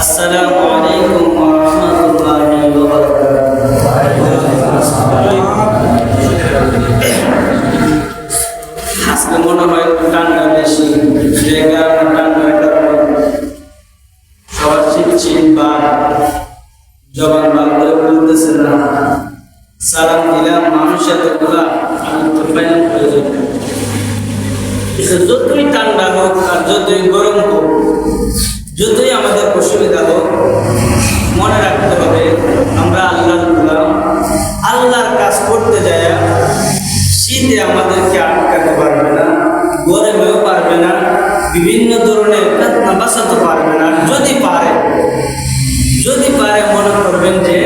আসসালামু আলাইকুম ওয়া রাহমাতুল্লাহি ওয়া বারাকাতুহু। আজকে মনে হয় ঠান্ডা বেশি, যে কারণে ঠান্ডার কারণে সবার চিৎচিৎ বা জবান বার করে বলতেছে না। সালাম দিলাম মানুষ এতগুলা, আমি তো প্যান হয়ে যাব। যতই ঠান্ডা হোক আর যতই গরম হোক, যতই আমাদের অসুবিধা হোক, মনে রাখতে হবে আমরা আল্লাহর গোলাম। আল্লাহর কাজ করতে যায় শীতে আমাদেরকে আটকাতে পারবে না, গরমেও পারবে না, বিভিন্ন ধরনের ফিতনা বাঁচাতে পারবে না। যদি পারে মনে করবেন যে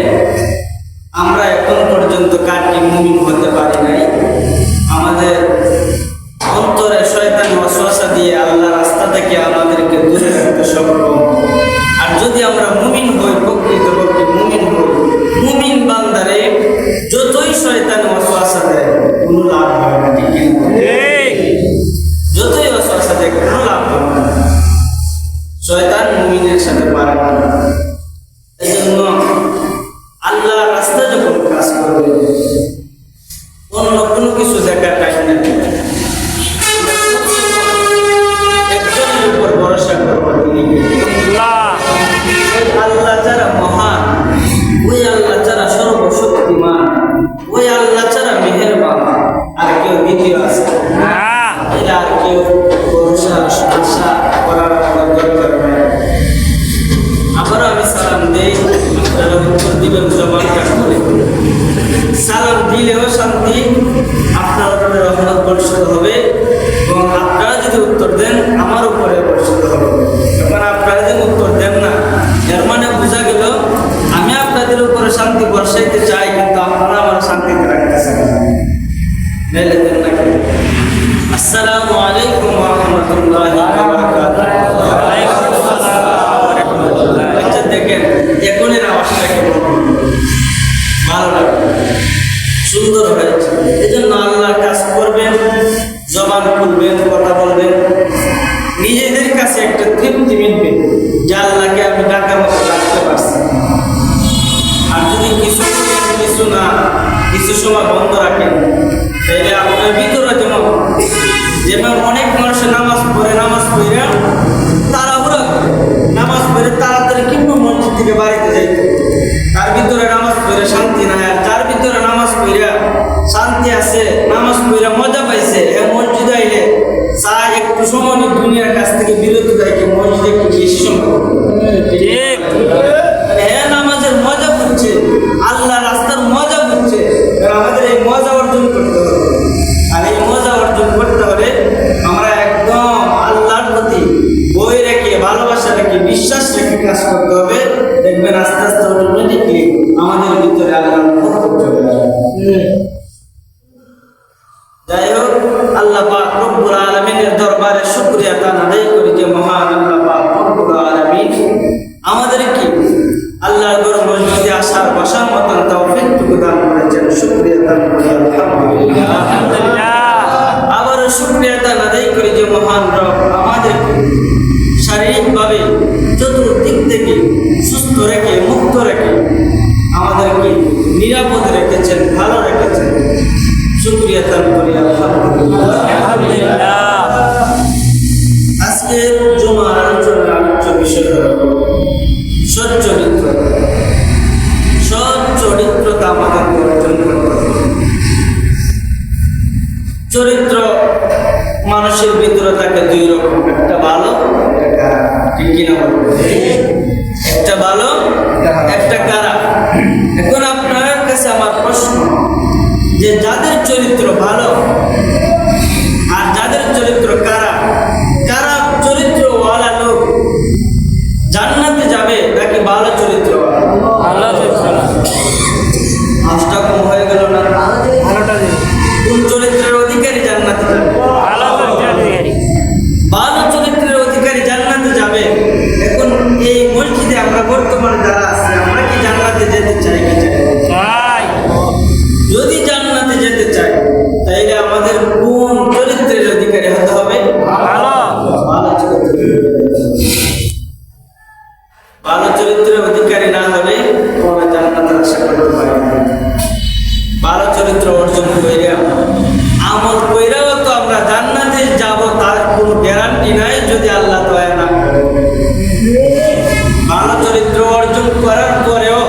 আমরা এখন পর্যন্ত কাটি মুমিন হতে পারি নাই, আমাদের অন্তরে শয়তান ওয়াসওয়াসা দিয়ে আল্লাহ রাস্তা থেকে আমাদেরকে দূরে রাখতে সক্ষম। আর যদি আমরা মুমিন হই, প্রকৃতপক্ষে মুমিন হই, মুমিন বান্দারে যতই শয়তান ওয়াসওয়াসা দেয় কোনো লাভ হয় না। ঠিক যতই ওয়াসওয়াসা দেয় কোনো লাভ হবে না, শয়তান মুমিনের সাথে পারে না। এই জন্য আল্লাহ রাস্তা যখন কাজ করবে অন্য কোনো কিছু দেখার টাইম নেই, একজনের উপর ভরসা করবো, আল্লাহ যারা মহান, ওই আল্লাহ যারা সর্বশক্তিমান, ওই আল্লাহ যারা মেহেরবান, আর কেউ দ্বিতীয় আছে এটা আর কেউ ভরসা আশা করার দরকার নাই। আবারও আমি সালাম দেই, আপনারা উত্তর দিবেন জবান কাট করে। সালাম দিলেও শান্তি, আপনার উপরে রহমত বর্ষিত হবে, এবং আপনারা যদি উত্তর দেন আমার উপরে বর্ষিত হবে। এখন আপনারা যদি উত্তর দেন না, এর মানে বোঝা গেল আমি আপনাদের উপরে শান্তি বর্ষাইতে চাই, কিন্তু আপনারা আমার শান্তিতে রাখতেছেন মেলে দেন না। আসসালামু আলাইকুম ওয়া রাহমাতুল্লাহি ওয়া বারাকাতুহু। আচ্ছা দেখেন এখনের আওয়াজটা কেমন ভালো লাগে, সুন্দর হয়েছে। এই জন্য আল্লাহর কাজ করবেন, জবান খুলবেন, কথা বলবেন, নিজেদের কাছে একটা তৃপ্তি মিলবে যে আল্লাহকে আমি ডাকার মতো ডাকতে পারছি। আর যদি কিছু না কিছু সময় বন্ধ রাখেন, তাহলে আপনার ভিতরে যেমন অনেক মানুষের নামাজ পড়ে তাড়াহুড়া করে নামাজ পড়ে তাড়াতাড়ি কিন্তু মসজিদ থেকে বাড়িতে যাইতে, তার ভিতরে নামাজ পড়ে শান্তি নাই। আর যার ভিতরে নামাজ পড়া শান্তি আছে, নামাজ পড়া মজা পাইছে, মসজিদে আইলে চায় একটু সময় দুনিয়ার কাছ থেকে বিরত থাকে, মসজিদে একটু বেশি সময় নামাজের মজা বুঝছে, আল্লাহ রাস্তার মজা বুঝছে। আমাদের এই মজা অর্জন করতে হবে, আর এই মজা অর্জন করতে হলে আমরা একদম আল্লাহর প্রতি বই রেখে, ভালোবাসা রেখে, বিশ্বাস রেখে কাজ করতে হবে। দেখবেন আস্তে আস্তে অটোমেটিকলি আমাদের ভিতরে আল্লাহর মহব্বত চলে আসবে। যাই হোক, আল্লাহ পাক রব্বুল আলামিনের দরবারে শুকরিয়া তান আদায় করি যে মহান আল্লাহ পাক রব্বুল আলামিন আমাদেরকে আল্লাহর ঘর মসজিদে আসার বসার মতন তৌফিক দান করেছেন। শুকরিয়া দান করি আলহামদুলিল্লাহ। আবার শুকরিয়া দান আদায় করি যে মহান রব আমাদেরকে শারীরিকভাবে চতুর্দিক থেকে সুস্থ রেখে, মুক্ত রেখে, আমাদেরকে নিরাপদ রেখেছেন, ভালো রেখেছেন। শুকরিয়া দান করি আলহামদুলিল্লাহ। আজকের জুমার আলোচ্য বিষয় হল সচ্চরিত্রতা আমাদের অর্জন করতে হবে। চরিত্র মানুষের ভিতরে থাকে দুই রকম, একটা ভালো, ঠিক কিনা বলবো? একটা ভালো, একটা খারাপ। এখন আপনার কাছে আমার প্রশ্ন যে যাদের চরিত্র ভালো আর যাদের চরিত্র খারাপ, খারাপ চরিত্রওয়ালা লোক জান্নাতে যাবে নাকি ভালো চরিত্রওয়ালা? আজটা কম হয়ে গেল না? কোন চরিত্রের অধিকারী জান্নাতে যাবে? ভালো চরিত্রের অধিকারী জান্নাতে যাবে। এখন এই মসজিদে আমরা বর্তমানে যারা আছি, আমরা কি জান্নাতে যেতে চাই কি চাই? যদি জান্নাতে যেতে চাই তাইলে আমাদের কোন চরিত্রের অধিকারী হতে হবে? ভালো চরিত্রের। ভালো চরিত্রের অধিকারী না হলে আমরা জান্নাতের আশা করতে পারি না। ভালো চরিত্র অর্জন কইরা আমল কইরাও তো আমরা জান্নাতে যাব তার কোনো গ্যারান্টি নাই যদি আল্লাহ দয়া না করে। ভালো চরিত্র অর্জন করার পরেও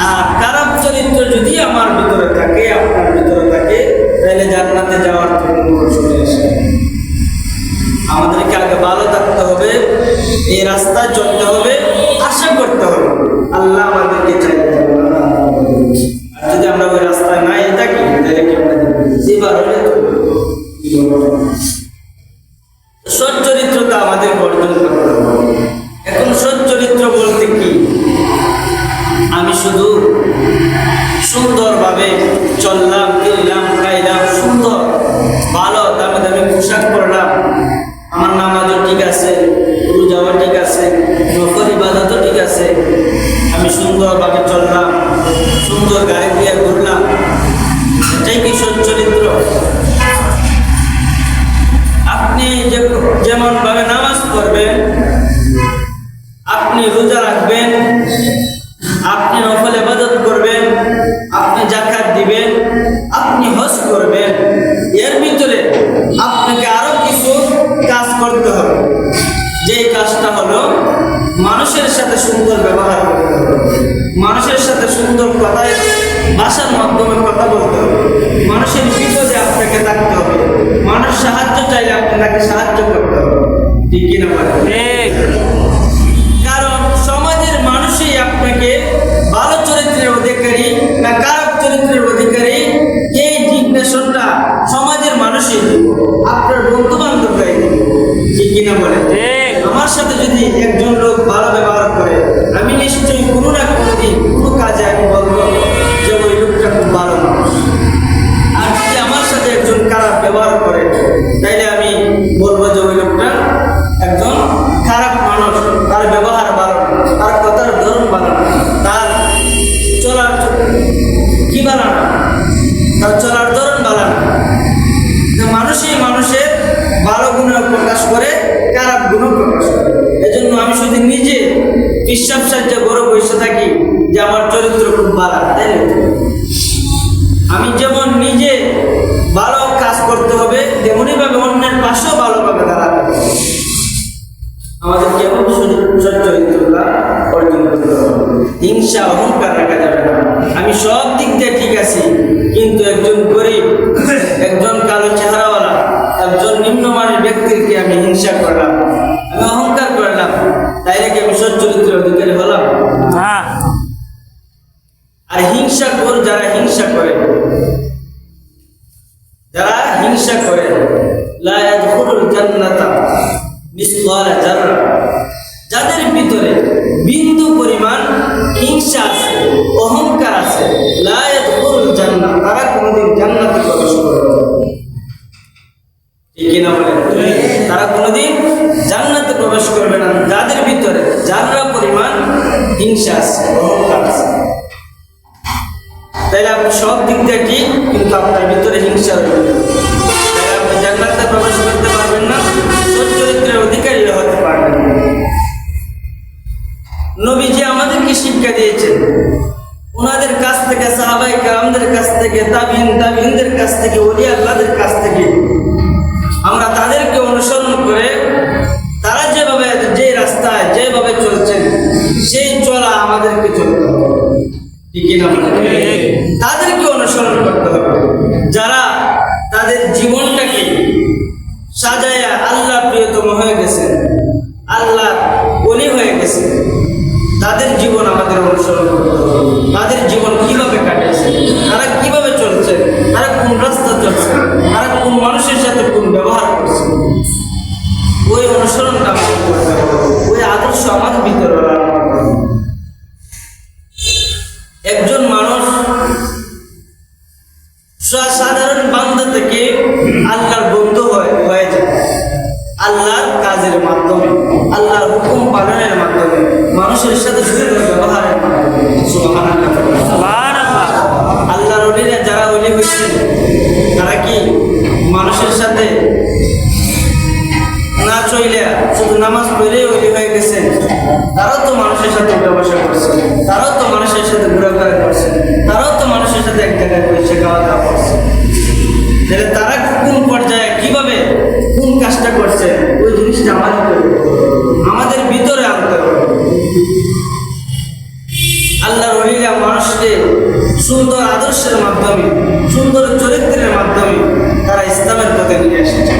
আর খারাপ চরিত্র যদি আমার ভিতরে থাকে, আপনার ভিতরে থাকে, তাহলে জান্নাতে যাওয়ার কোনো চলে আসে। আমাদেরকে আগে ভালো থাকতে হবে, এই রাস্তায় চলতে হবে, আশা করতে হবে আল্লাহ আমাদেরকে চাইতে হবে। আর যদি আমরা ওই রাস্তায় নাই থাকি তাহলে কি সৎ চরিত্রটা আমাদের অর্জন করতে হবে। এখন সৎ চরিত্র বলতে কি? আমি শুধু সুন্দরভাবে চললাম, কিনলাম, খাইলাম, সুন্দর ভালো দামি দামি পোশাক পরলাম, আমার নামাজও ঠিক আছে, রোজাও ঠিক আছে, নফল ইবাদতও ঠিক আছে, আমি সুন্দরভাবে চললাম, সুন্দর গাড়ি দিয়ে ঘুরলাম, এটাই কি সৎ চরিত্র? আপনি যেমন ভাবে নামাজ পড়বেন, আপনি রোজা রাখবেন, আপনি নফল ইবাদত করবেন, আপনি যাকাত দিবেন, আপনি হজ করবেন, এর ভিতরে আপনাকে আরো কিছু কাজ করতে হবে। যে কাজটা হলো মানুষের সাথে সুন্দর ব্যবহার করতে হবে, মানুষের সাথে সুন্দর কথায় ভাষার মাধ্যমে কথা বলতে হবে, মানুষের বিপদে আপনাকে থাকতে হবে, মানুষ সাহায্য চাইলে আপনি তাকে সাহায্য করতে হবে। ঠিক কিনা বলেন? কারণ সমাজের মানুষই আপনাকে ভালো চরিত্রের অধিকারী না খারাপ চরিত্রের অধিকারী এই জিজ্ঞাসাটা সমাজের মানুষই আপনার বন্ধু বান্ধবরাই দিবে। ঠিক কিনা বলে? আমার সাথে যদি একজন লোক ভালো ব্যবহার করে, আমি নিশ্চয়ই কোনো না কোনো দিন কোনো কাজে আমি বলবো যে ওই লোকটা খুব ভালো মানুষ। আর যদি আমার সাথে একজন খারাপ ব্যবহার করে, তাইলে আমি বলবো যে ওই লোকটা একজন খারাপ মানুষ, তার ব্যবহার ভালো, তার কথার ধরন ভালো, তার চলার কি ভালো না, তার চলার ধরন ভালো না। মানুষই মানুষের ভালো গুণ প্রকাশ করে, খারাপ গুণ প্রকাশ করে। এজন্য আমি শুধু নিজে বিশ্বাস সাহায্যে বড় বসে থাকি যে আমার চরিত্র খুব ভালো, তাই না? আমি যেমন নিজে ভালো কাজ করতে হবে, তেমনই ভাবে অন্যের পাশেও ভালোভাবে দাঁড়াতে হবে। আমাদের কেমন চরিত্রটা অর্জন করতে হবে। হিংসা অহংকার রাখা যাবে না। আমি সব দিক দিয়ে ঠিক আছি, কিন্তু একজন গরিব, একজন কালো চেহারাওয়ালা, একজন নিম্নমানের ব্যক্তিকে আমি হিংসা করলাম, আমি অহংকার করলাম, তাইলে কি আমি সৎ চরিত্রের অধিকারী হলাম? আর হিংসা কর, যারা হিংসা করে, যারা হিংসা করে, লা ইয়াদখুলুল জান্নাতা মিসকালা যাররা, যাদের ভিতরে বিন্দু পরিমাণ হিংসা আছে, অহংকার আছে, লা ইয়াদখুলুল জান্নাহ, তারা কোনোদিন জান্নাতে প্রবেশ করবে না। ঠিক কিনা বলেন? তারা কোনোদিন জান্নাতে প্রবেশ করবে না যাদের ভিতরে যারা পরিমাণ হিংসা আছে, অহংকার আছে। তাইলে আপনি সব দিক দিয়ে ঠিক, কিন্তু আপনার ভিতরে হিংসা রয়েছে, তাইলে আপনি জান্নাতে প্রবেশ করতে পারবেন না, সৎ চরিত্রের অধিকারী হতে পারবেন না। নবীজি আমাদেরকে শিক্ষা দিয়েছেন, ওনাদের কাছ থেকে, সাহাবায়ে কেরামদের কাছ থেকে, তাবিঈনদের কাছ থেকে, ওলিয়া আল্লাহদের কাছ থেকে আমরা তাদেরকে অনুসরণ করে তারা যেভাবে, যে রাস্তায় যেভাবে চলছেন, সেই চলা আমাদেরকে চলতে হবে। ঠিক না? তাদেরকে অনুসরণ করতে হবে যারা তাদের জীবনটাকে সাজায়া আল্লাহ প্রিয়তম হয়ে গেছে, আল্লাহ ওলি হয়ে গেছে, তাদের জীবন আমাদের অনুসরণ করতে হবে। তাদের জীবন কিভাবে কাটেছে, তারা কিভাবে চলছে, তারা কোন রাস্তা চলছে, তারা কোন মানুষের সাথে কোন ব্যবহার করছে, ওই অনুসরণটা আমাদের করতে হবে, ওই আদর্শ আমাদের ভিতরে রাখতে হবে। একজন মানুষ সাধারণ বান্দা থেকে আল্লাহর বন্ধু হয়ে যায় আল্লাহর কাজের মাধ্যমে, আল্লাহর হুকুম পালনের মাধ্যমে, মানুষের সাথে সুন্দর ব্যবহারের মাধ্যমে। সুবহানাল্লাহ। আল্লাহর ওলিরা যারা ওলি হয়েছে, তারা কি মানুষের সাথে না চইলে শুধু নামাজ পড়ে ওলি হয়ে গেছেন? তা তারাও তো মানুষের সাথে ব্যবসা করছে, তারাও তো মানুষের সাথে ঘোরাফেরা করছে, তারাও তো মানুষের সাথে এক জায়গায় বসে খাওয়া দাওয়া করছে। তাহলে তারা কোন পর্যায়ে কিভাবে কোন কাজটা করছে ওই জিনিসটা আমাদের ভিতরে আনতে হবে। আল্লাহর ওলিরা মানুষকে সুন্দর আদর্শের মাধ্যমে, সুন্দর চরিত্রের মাধ্যমে তারা ইসলামের পথে নিয়ে এসেছে।